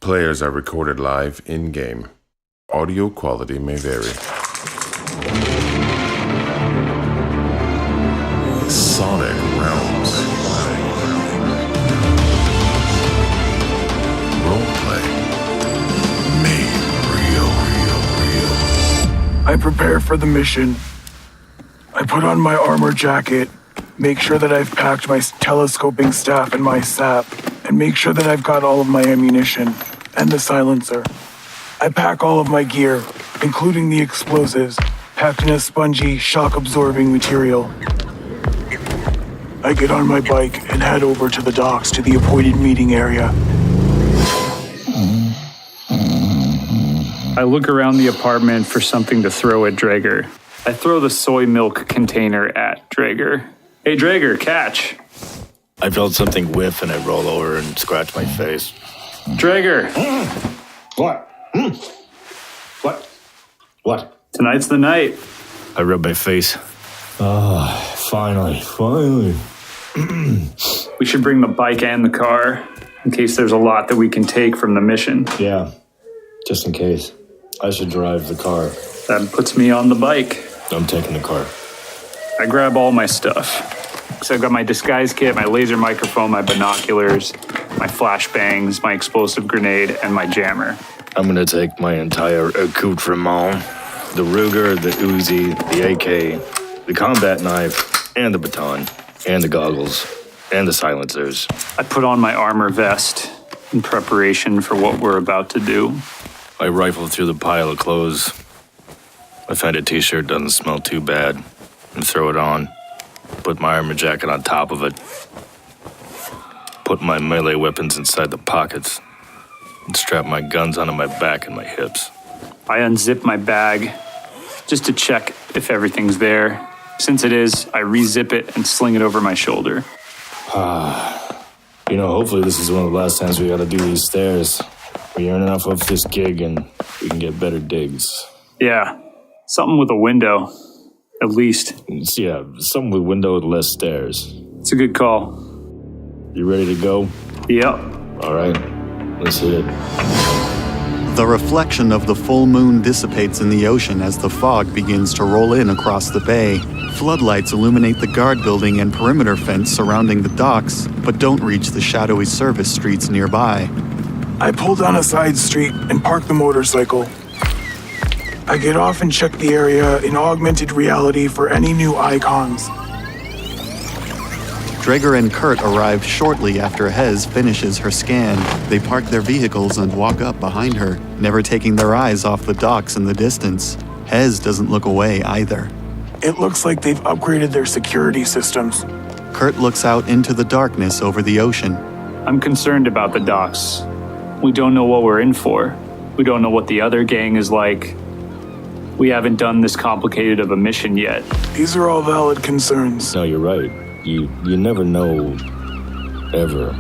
Players are recorded live in-game. Audio quality may vary. Sonic Realms. Roleplay. Made real. I prepare for the mission. I put on my armor jacket, make sure that I've packed my telescoping staff and my sap, and make sure that I've got all of my ammunition and the silencer. I pack all of my gear, including the explosives, packed in a spongy, shock-absorbing material. I get on my bike and head over to the docks to the appointed meeting area. I look around the apartment for something to throw at Draeger. I throw the soy milk container at Draeger. Hey, Draeger, catch. I felt something whiff and I roll over and scratch my face. Draeger. What? What? Tonight's the night. I rub my face. Finally. We should bring the bike and the car, in case there's a lot that we can take from the mission. Yeah, just in case. I should drive the car. That puts me on the bike. I'm taking the car. I grab all my stuff. So I've got my disguise kit, my laser microphone, my binoculars, my flashbangs, my explosive grenade, and my jammer. I'm gonna take my entire accoutrement. The Ruger, the Uzi, the AK, the combat knife, and the baton, and the goggles, and the silencers. I put on my armor vest in preparation for what we're about to do. I rifle through the pile of clothes. I find a t-shirt doesn't smell too bad and throw it on. Put my armor jacket on top of it. Put my melee weapons inside the pockets and strap my guns onto my back and my hips. I unzip my bag just to check if everything's there. Since it is, I re-zip it and sling it over my shoulder. Hopefully this is one of the last times we gotta do these stairs. We earn enough of this gig and we can get better digs. Yeah, something with a window, at least. Yeah, something with window with less stairs. It's a good call. You ready to go? Yep. All right, let's hit it. The reflection of the full moon dissipates in the ocean as the fog begins to roll in across the bay. Floodlights illuminate the guard building and perimeter fence surrounding the docks, but don't reach the shadowy service streets nearby. I pull down a side street and park the motorcycle. I get off and check the area in augmented reality for any new icons. Draeger and Kurt arrive shortly after Hez finishes her scan. They park their vehicles and walk up behind her, never taking their eyes off the docks in the distance. Hez doesn't look away either. It looks like they've upgraded their security systems. Kurt looks out into the darkness over the ocean. I'm concerned about the docks. We don't know what we're in for. We don't know what the other gang is like. We haven't done this complicated of a mission yet. These are all valid concerns. No, you're right. You never know, ever,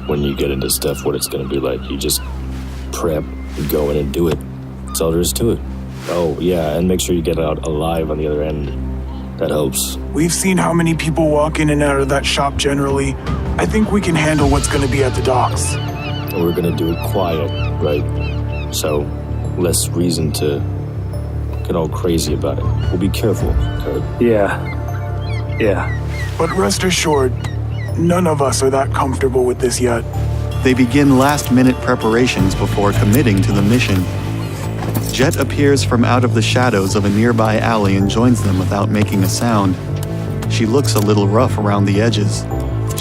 when you get into stuff, what it's going to be like. You just prep and go in and do it. That's all there is to it. Oh, yeah, and make sure you get out alive on the other end. That helps. We've seen how many people walk in and out of that shop generally. I think we can handle what's going to be at the docks. And we're going to do it quiet, right? So, less reason to get all crazy about it. We'll be careful, Kurt. Yeah. But rest assured, none of us are that comfortable with this yet. They begin last-minute preparations before committing to the mission. Jet appears from out of the shadows of a nearby alley and joins them without making a sound. She looks a little rough around the edges.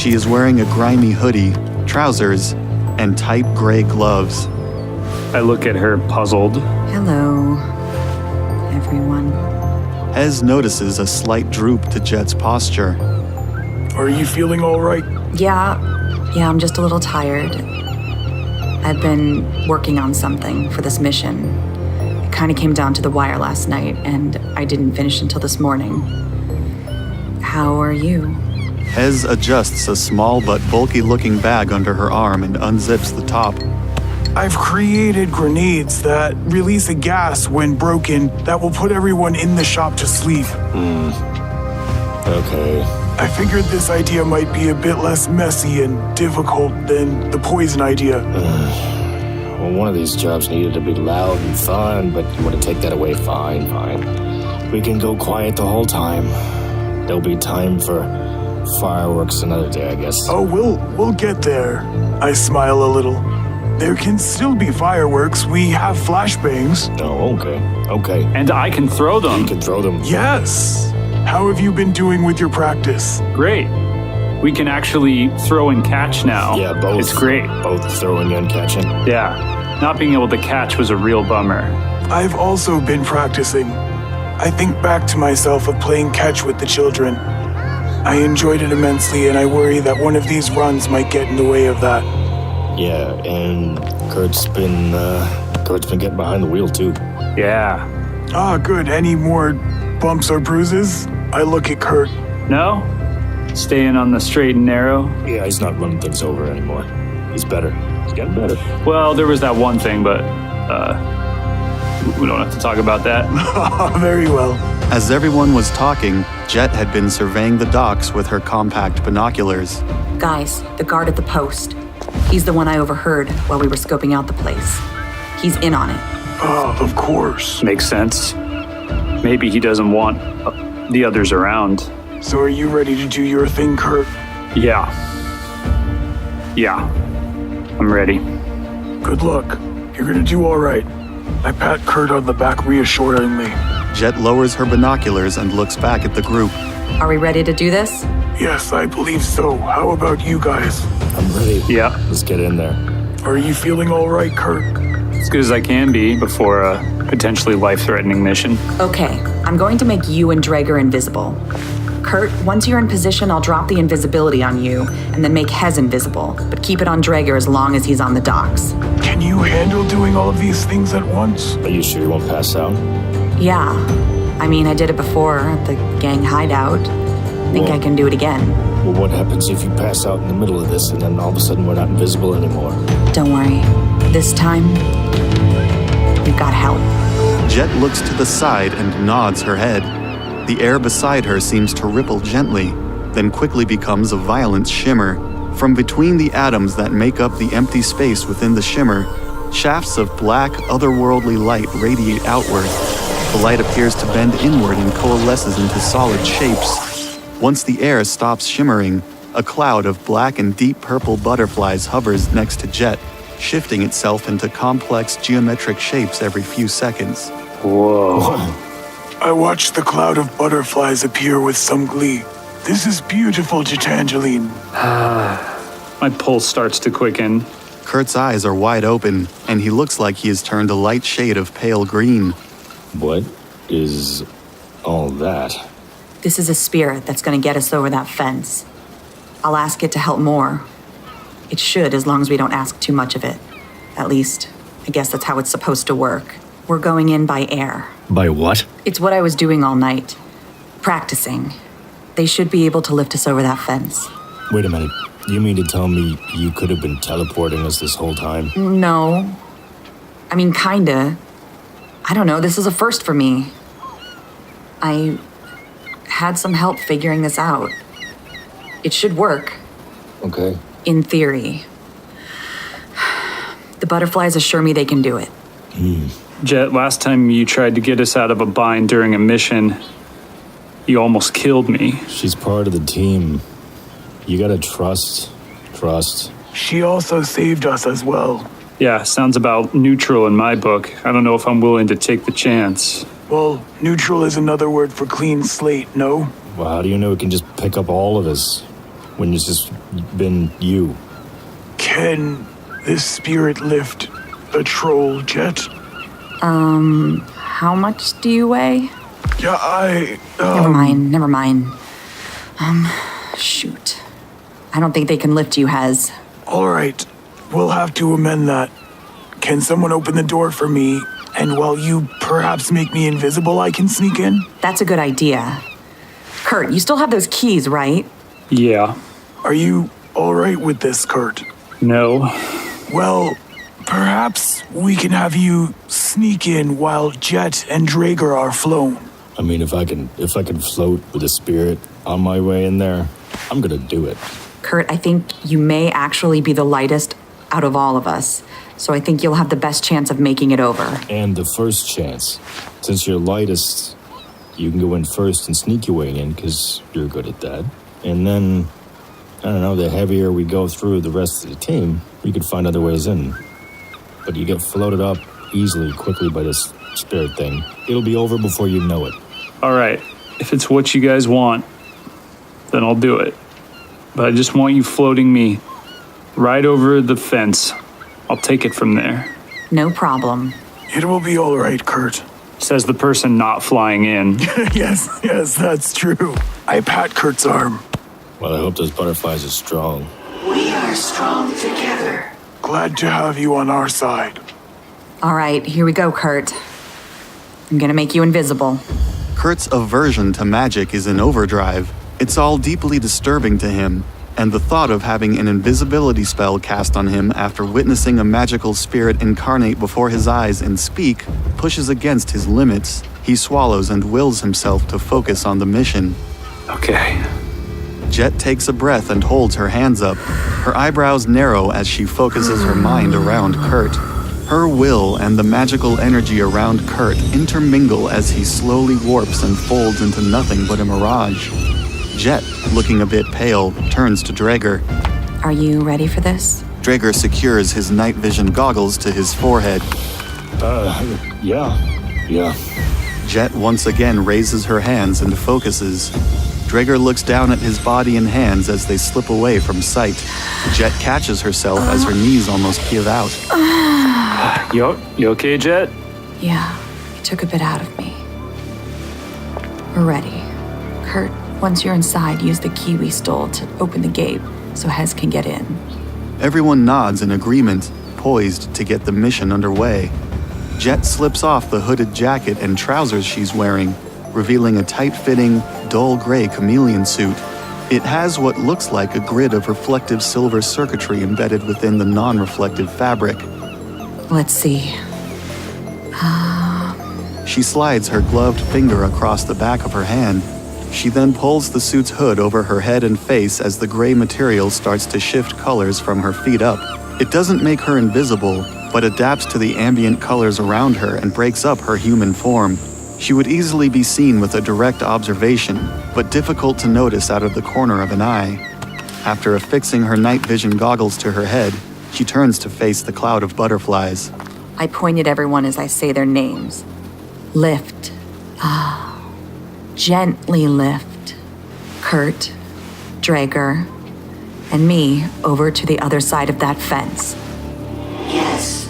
She is wearing a grimy hoodie, trousers, and tight gray gloves. I look at her puzzled. Hello, everyone. Hez notices a slight droop to Jet's posture. Are you feeling all right? Yeah, I'm just a little tired. I've been working on something for this mission. It kind of came down to the wire last night, and I didn't finish until this morning. How are you? Hez adjusts a small but bulky-looking bag under her arm and unzips the top. I've created grenades that release a gas when broken that will put everyone in the shop to sleep. Okay. I figured this idea might be a bit less messy and difficult than the poison idea. Well, one of these jobs needed to be loud and fun, but you want to take that away? Fine. We can go quiet the whole time. There'll be time for fireworks another day, I guess. Oh, we'll get there. I smile a little. There can still be fireworks. We have flashbangs. Oh, okay. And I can throw them. You can throw them. Yes. How have you been doing with your practice? Great. We can actually throw and catch now. Yeah, both. It's great. Both throwing and catching. Yeah. Not being able to catch was a real bummer. I've also been practicing. I think back to myself of playing catch with the children. I enjoyed it immensely, and I worry that one of these runs might get in the way of that. Yeah, and Kurt's been getting behind the wheel too. Yeah. Ah, good. Any more bumps or bruises? I look at Kurt. No? Staying on the straight and narrow? Yeah, he's not running things over anymore. He's better. He's getting better. Well, there was that one thing, but we don't have to talk about that. Very well. As everyone was talking, Jet had been surveying the docks with her compact binoculars. Guys, the guard at the post. He's the one I overheard while we were scoping out the place. He's in on it. Oh, of course. Makes sense. Maybe he doesn't want the others around. So are you ready to do your thing, Kurt? Yeah. I'm ready. Good luck. You're gonna do all right. I pat Kurt on the back reassuringly. Jet lowers her binoculars and looks back at the group. Are we ready to do this? Yes, I believe so. How about you guys? I'm ready. Yeah. Let's get in there. Are you feeling all right, Kurt? As good as I can be before a potentially life-threatening mission. Okay, I'm going to make you and Drager invisible. Kurt, once you're in position, I'll drop the invisibility on you and then make Hez invisible, but keep it on Drager as long as he's on the docks. Can you handle doing all of these things at once? Are you sure you won't pass out? Yeah. I mean, I did it before at the gang hideout. Think I can do it again. Well, what happens if you pass out in the middle of this and then all of a sudden we're not invisible anymore? Don't worry. This time, we've got help. Jet looks to the side and nods her head. The air beside her seems to ripple gently, then quickly becomes a violent shimmer. From between the atoms that make up the empty space within the shimmer, shafts of black, otherworldly light radiate outward. The light appears to bend inward and coalesces into solid shapes. Once the air stops shimmering, a cloud of black and deep purple butterflies hovers next to Jet, shifting itself into complex geometric shapes every few seconds. Whoa. I watched the cloud of butterflies appear with some glee. This is beautiful, Gitangeline. My pulse starts to quicken. Kurt's eyes are wide open, and he looks like he has turned a light shade of pale green. What is all that? This is a spirit that's going to get us over that fence. I'll ask it to help more. It should, as long as we don't ask too much of it. At least, I guess that's how it's supposed to work. We're going in by air. By what? It's what I was doing all night. Practicing. They should be able to lift us over that fence. Wait a minute. You mean to tell me you could have been teleporting us this whole time? No. I mean, kinda. I don't know, this is a first for me. I had some help figuring this out. It should work. Okay. In theory. The butterflies assure me they can do it. Jet, last time you tried to get us out of a bind during a mission, you almost killed me. She's part of the team. You gotta trust. She also saved us as well. Yeah, sounds about neutral in my book. I don't know if I'm willing to take the chance. Well, neutral is another word for clean slate, no? Well, how do you know it can just pick up all of us when it's just been you? Can this spirit lift a troll, Jet? How much do you weigh? Yeah, Never mind. Shoot. I don't think they can lift you, Hez. All right. We'll have to amend that. Can someone open the door for me? And while you perhaps make me invisible, I can sneak in? That's a good idea. Kurt, you still have those keys, right? Yeah. Are you all right with this, Kurt? No. Well, perhaps we can have you sneak in while Jet and Drager are flown. I mean, if I can float with a spirit on my way in there, I'm gonna do it. Kurt, I think you may actually be the lightest out of all of us. so I think you'll have the best chance of making it over. And the first chance. Since you're lightest, you can go in first and sneak your way in, because you're good at that. And then, I don't know, the heavier we go through the rest of the team, we could find other ways in. But you get floated up easily, quickly by this spirit thing. It'll be over before you know it. All right, if it's what you guys want, then I'll do it. But I just want you floating me right over the fence. I'll take it from there. No problem. It will be all right, Kurt. Says the person not flying in. Yes, that's true. I pat Kurt's arm. Well, I hope those butterflies are strong. We are strong together. Glad to have you on our side. All right, here we go, Kurt. I'm gonna make you invisible. Kurt's aversion to magic is in overdrive. It's all deeply disturbing to him, and the thought of having an invisibility spell cast on him after witnessing a magical spirit incarnate before his eyes and speak pushes against his limits. He swallows and wills himself to focus on the mission. Okay. Jet takes a breath and holds her hands up. Her eyebrows narrow as she focuses her mind around Kurt. Her will and the magical energy around Kurt intermingle as he slowly warps and folds into nothing but a mirage. Jet, looking a bit pale, turns to Draeger. Are you ready for this? Draeger secures his night vision goggles to his forehead. Yeah. Jet once again raises her hands and focuses. Draeger looks down at his body and hands as they slip away from sight. Jet catches herself as her knees almost give out. You okay, Jet? Yeah, you took a bit out of me. We're ready. Kurt, once you're inside, use the key we stole to open the gate so Hez can get in. Everyone nods in agreement, poised to get the mission underway. Jet slips off the hooded jacket and trousers she's wearing, revealing a tight-fitting, dull gray chameleon suit. It has what looks like a grid of reflective silver circuitry embedded within the non-reflective fabric. Let's see. She slides her gloved finger across the back of her hand. She then pulls the suit's hood over her head and face as the gray material starts to shift colors from her feet up. It doesn't make her invisible, but adapts to the ambient colors around her and breaks up her human form. She would easily be seen with a direct observation, but difficult to notice out of the corner of an eye. After affixing her night vision goggles to her head, she turns to face the cloud of butterflies. I point at everyone as I say their names. Lift. Gently lift. Kurt, Draeger, and me over to the other side of that fence. Yes.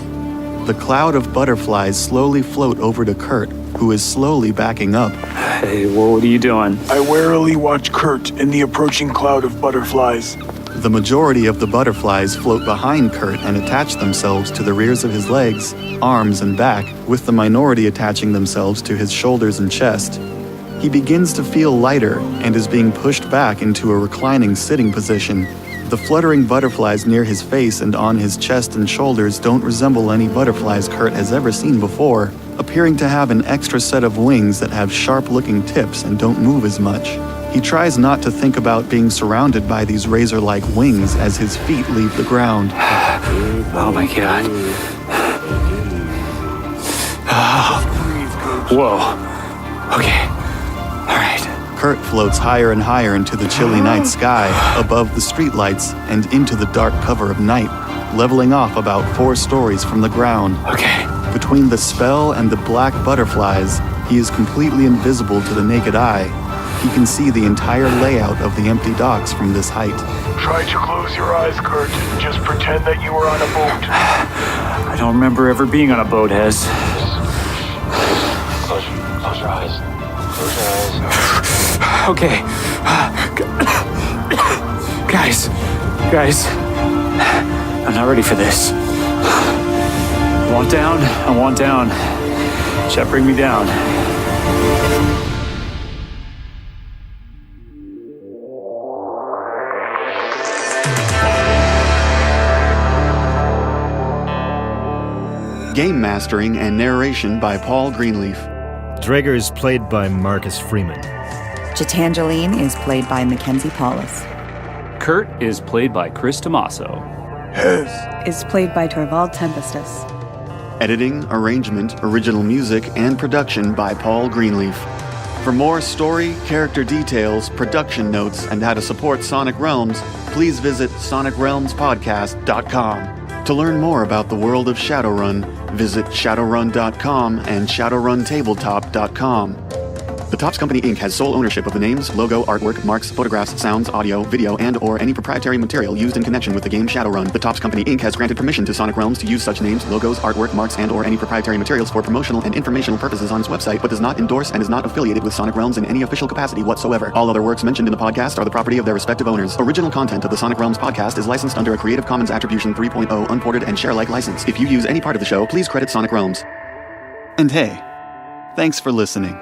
The cloud of butterflies slowly float over to Kurt, who is slowly backing up. Hey, what are you doing? I warily watch Kurt in the approaching cloud of butterflies. The majority of the butterflies float behind Kurt and attach themselves to the rears of his legs, arms, and back, with the minority attaching themselves to his shoulders and chest. He begins to feel lighter and is being pushed back into a reclining sitting position. The fluttering butterflies near his face and on his chest and shoulders don't resemble any butterflies Kurt has ever seen before, appearing to have an extra set of wings that have sharp-looking tips and don't move as much. He tries not to think about being surrounded by these razor-like wings as his feet leave the ground. Oh my god. Whoa. Okay. Alright. Kurt floats higher and higher into the chilly night sky, above the streetlights, and into the dark cover of night, leveling off about 4 stories from the ground. Okay. Between the spell and the black butterflies, he is completely invisible to the naked eye. He can see the entire layout of the empty docks from this height. Try to close your eyes, Kurt. Just pretend that you were on a boat. I don't remember ever being on a boat, Hez. Close your eyes. Close your eyes. Okay. Guys. I'm not ready for this. I want down. Jet, bring me down. Game mastering and narration by Paul Greenleaf. Draeger is played by Marcus Freeman. Jitangeline is played by Mackenzie Paulus. Kurt is played by Chris Tomaso. Hez. is played by Torvald Tempestus. Editing, arrangement, original music, and production by Paul Greenleaf. For more story, character details, production notes, and how to support Sonic Realms, please visit sonicrealmspodcast.com. To learn more about the world of Shadowrun, visit shadowrun.com and shadowruntabletop.com. The Topps Company Inc. has sole ownership of the names, logo, artwork, marks, photographs, sounds, audio, video, and/or any proprietary material used in connection with the game Shadowrun. The Topps Company Inc. has granted permission to Sonic Realms to use such names, logos, artwork, marks, and/or any proprietary materials for promotional and informational purposes on its website, but does not endorse and is not affiliated with Sonic Realms in any official capacity whatsoever. All other works mentioned in the podcast are the property of their respective owners. Original content of the Sonic Realms podcast is licensed under a Creative Commons Attribution 3.0 unported and share-alike license. If you use any part of the show, please credit Sonic Realms. And hey, thanks for listening.